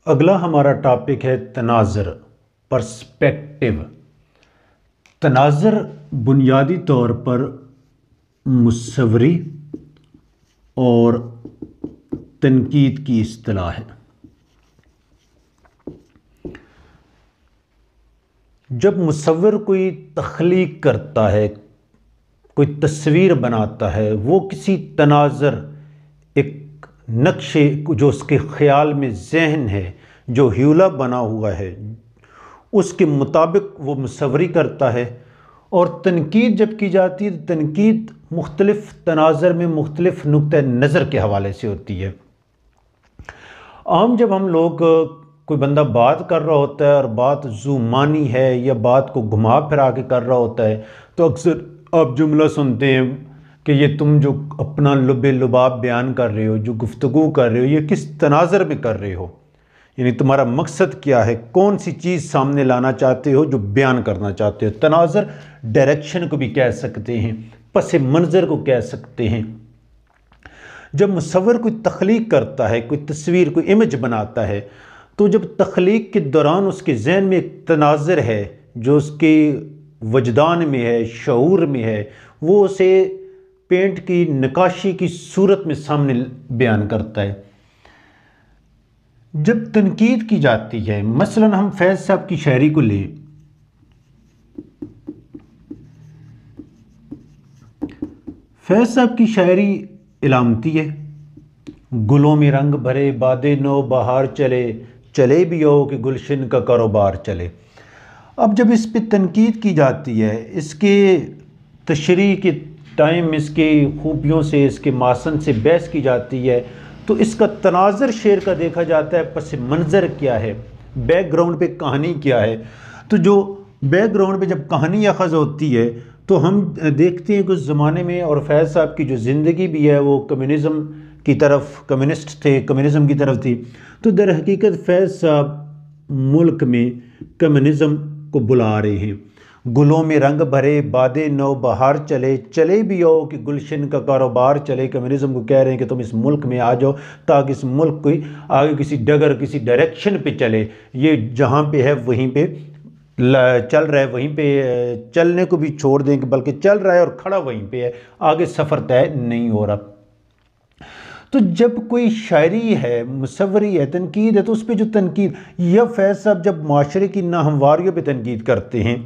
اگلا ہمارا ٹاپک ہے تناظر، پرسپیکٹو۔ تناظر بنیادی طور پر مصوری اور تنقید کی اصطلاح ہے۔ جب مصور کوئی تخلیق کرتا ہے، کوئی تصویر بناتا ہے، وہ کسی تناظر، ایک نقشے جو اس کے خیال میں ذہن ہے، جو ہیولہ بنا ہوا ہے، اس کے مطابق وہ مصوری کرتا ہے۔ اور تنقید جب کی جاتی ہے تو تنقید مختلف تناظر میں مختلف نقطہ نظر کے حوالے سے ہوتی ہے۔ عام جب ہم لوگ کوئی بندہ بات کر رہا ہوتا ہے اور بات ذو معنی ہے یا بات کو گھما پھرا کے کر رہا ہوتا ہے تو اکثر آپ جملہ سنتے ہیں کہ یہ تم جو اپنا لب لباب بیان کر رہے ہو، جو گفتگو کر رہے ہو، یہ کس تناظر میں کر رہے ہو، یعنی تمہارا مقصد کیا ہے، کون سی چیز سامنے لانا چاہتے ہو، جو بیان کرنا چاہتے ہو۔ تناظر ڈائریکشن کو بھی کہہ سکتے ہیں، پس منظر کو کہہ سکتے ہیں۔ جب مصور کوئی تخلیق کرتا ہے، کوئی تصویر، کوئی امیج بناتا ہے، تو جب تخلیق کے دوران اس کے ذہن میں ایک تناظر ہے جو اس کے وجدان میں ہے، شعور میں ہے، وہ اسے پینٹ کی نقاشی کی صورت میں سامنے بیان کرتا ہے۔ جب تنقید کی جاتی ہے، مثلا ہم فیض صاحب کی شاعری کو لیں، فیض صاحب کی شاعری علامتی ہے۔ گلوں میں رنگ بھرے باد نو بہار چلے، چلے بھی ہو کہ گلشن کا کاروبار چلے۔ اب جب اس پہ تنقید کی جاتی ہے، اس کے تشریح کے ٹائم، اس کی خوبیوں سے، اس کے ماسن سے بحث کی جاتی ہے، تو اس کا تناظر شعر کا دیکھا جاتا ہے، پس منظر کیا ہے، بیک گراؤنڈ پہ کہانی کیا ہے۔ تو جو بیک گراؤنڈ پہ جب کہانی اخذ ہوتی ہے تو ہم دیکھتے ہیں کہ اس زمانے میں، اور فیض صاحب کی جو زندگی بھی ہے وہ کمیونزم کی طرف، کمیونسٹ تھے، کمیونزم کی طرف تھی، تو در حقیقت فیض صاحب ملک میں کمیونزم کو بلا رہے ہیں۔ گلوں میں رنگ بھرے باد نو بہار چلے، چلے بھی ہو کہ گلشن کا کاروبار چلے۔ کمیونزم کو کہہ رہے ہیں کہ تم اس ملک میں آ جاؤ تاکہ اس ملک کوئی آگے کسی ڈگر، کسی ڈائریکشن پہ چلے۔ یہ جہاں پہ ہے وہیں پہ چل رہا ہے، وہیں پہ چلنے کو بھی چھوڑ دیں، کہ بلکہ چل رہا ہے اور کھڑا وہیں پہ ہے، آگے سفر طے نہیں ہو رہا۔ تو جب کوئی شاعری ہے، مصوری ہے، تنقید ہے، تو اس پہ جو تنقید، یا فیض صاحب جب معاشرے کی ناہمواریوں پہ تنقید کرتے ہیں،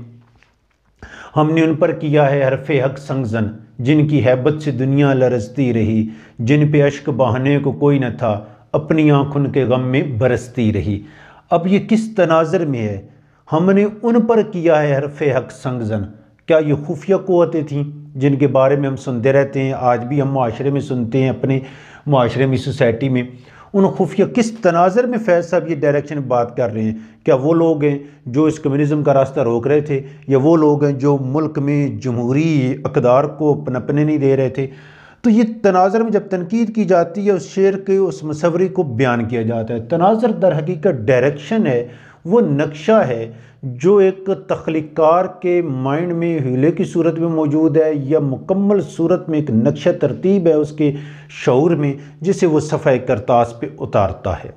ہم نے ان پر کیا ہے حرف حق سنگزن، جن کی ہیبت سے دنیا لرزتی رہی، جن پہ اشک بہانے کو کوئی نہ تھا، اپنی آنکھوں کے غم میں برستی رہی۔ اب یہ کس تناظر میں ہے؟ ہم نے ان پر کیا ہے حرف حق سنگزن۔ کیا یہ خفیہ قوتیں تھیں جن کے بارے میں ہم سنتے رہتے ہیں، آج بھی ہم معاشرے میں سنتے ہیں، اپنے معاشرے میں، سوسائٹی میں؟ ان خفیہ کس تناظر میں فیض صاحب یہ ڈائریکشن بات کر رہے ہیں؟ کیا وہ لوگ ہیں جو اس کمیونزم کا راستہ روک رہے تھے، یا وہ لوگ ہیں جو ملک میں جمہوری اقدار کو پنپنے نہیں دے رہے تھے؟ تو یہ تناظر میں جب تنقید کی جاتی ہے، اس شعر کے، اس مصوری کو بیان کیا جاتا ہے۔ تناظر در حقیقت ڈائریکشن ہے، وہ نقشہ ہے جو ایک تخلیق کار کے مائنڈ میں ہیلے کی صورت میں موجود ہے، یا مکمل صورت میں ایک نقشہ ترتیب ہے اس کے شعور میں، جسے وہ صفحہ کرتاس پہ اتارتا ہے۔